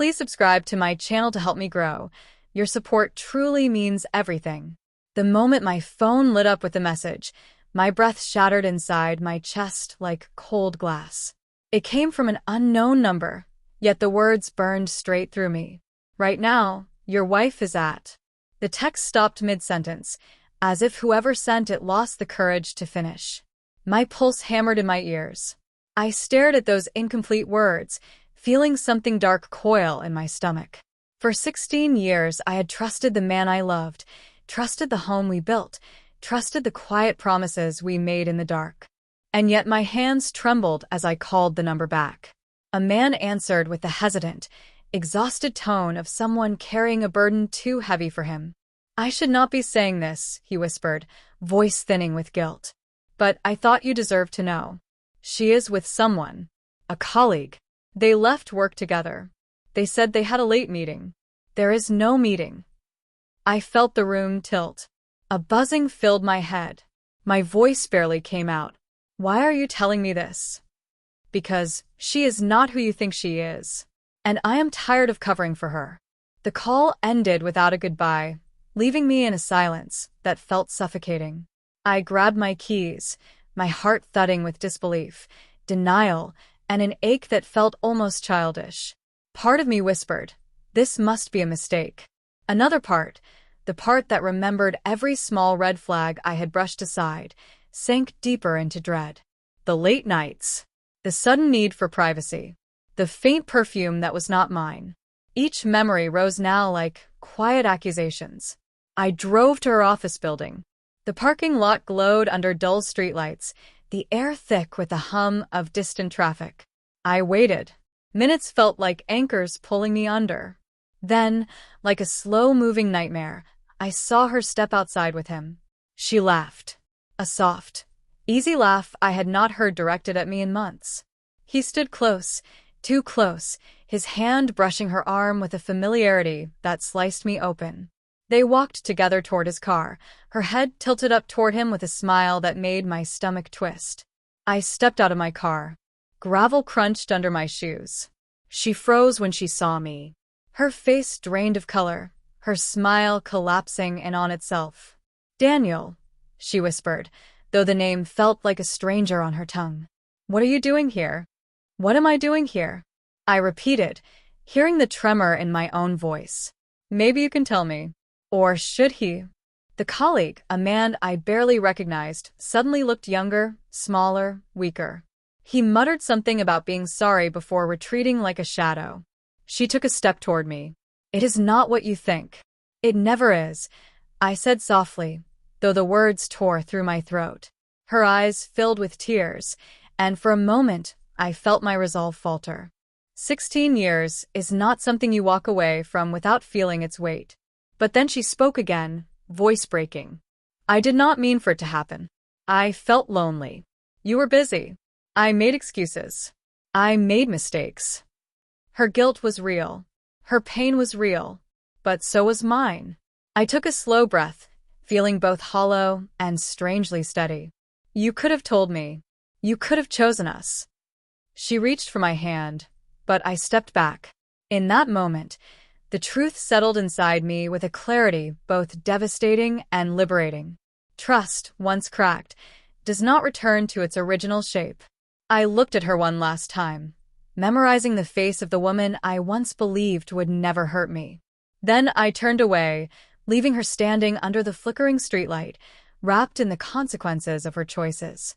Please subscribe to my channel to help me grow. Your support truly means everything. The moment my phone lit up with the message, my breath shattered inside my chest like cold glass. It came from an unknown number, yet the words burned straight through me. Right now, your wife is at. The text stopped mid-sentence, as if whoever sent it lost the courage to finish. My pulse hammered in my ears. I stared at those incomplete words, feeling something dark coil in my stomach. For 16 years, I had trusted the man I loved, trusted the home we built, trusted the quiet promises we made in the dark. And yet my hands trembled as I called the number back. A man answered with the hesitant, exhausted tone of someone carrying a burden too heavy for him. "I should not be saying this," he whispered, voice thinning with guilt. "But I thought you deserved to know. She is with someone. A colleague. They left work together. They said they had a late meeting." "There is no meeting." I felt the room tilt. A buzzing filled my head. My voice barely came out. "Why are you telling me this?" "Because she is not who you think she is. And I am tired of covering for her." The call ended without a goodbye, leaving me in a silence that felt suffocating. I grabbed my keys, my heart thudding with disbelief, denial, and an ache that felt almost childish. Part of me whispered, "This must be a mistake." Another part, the part that remembered every small red flag I had brushed aside, sank deeper into dread. The late nights. The sudden need for privacy. The faint perfume that was not mine. Each memory rose now like quiet accusations. I drove to her office building. The parking lot glowed under dull streetlights, the air thick with the hum of distant traffic. I waited. Minutes felt like anchors pulling me under. Then, like a slow-moving nightmare, I saw her step outside with him. She laughed. A soft, easy laugh I had not heard directed at me in months. He stood close, too close, his hand brushing her arm with a familiarity that sliced me open. They walked together toward his car, her head tilted up toward him with a smile that made my stomach twist. I stepped out of my car. Gravel crunched under my shoes. She froze when she saw me. Her face drained of color, her smile collapsing in on itself. "Daniel," she whispered, though the name felt like a stranger on her tongue. "What are you doing here?" "What am I doing here?" I repeated, hearing the tremor in my own voice. "Maybe you can tell me." Or should he? The colleague, a man I barely recognized, suddenly looked younger, smaller, weaker. He muttered something about being sorry before retreating like a shadow. She took a step toward me. "It is not what you think." "It never is," I said softly, though the words tore through my throat. Her eyes filled with tears, and for a moment I felt my resolve falter. 16 years is not something you walk away from without feeling its weight. But then she spoke again, voice breaking. "I did not mean for it to happen. I felt lonely. You were busy. I made excuses. I made mistakes." Her guilt was real. Her pain was real. But so was mine. I took a slow breath, feeling both hollow and strangely steady. "You could have told me. You could have chosen us." She reached for my hand, but I stepped back. In that moment, the truth settled inside me with a clarity both devastating and liberating. Trust, once cracked, does not return to its original shape. I looked at her one last time, memorizing the face of the woman I once believed would never hurt me. Then I turned away, leaving her standing under the flickering streetlight, wrapped in the consequences of her choices.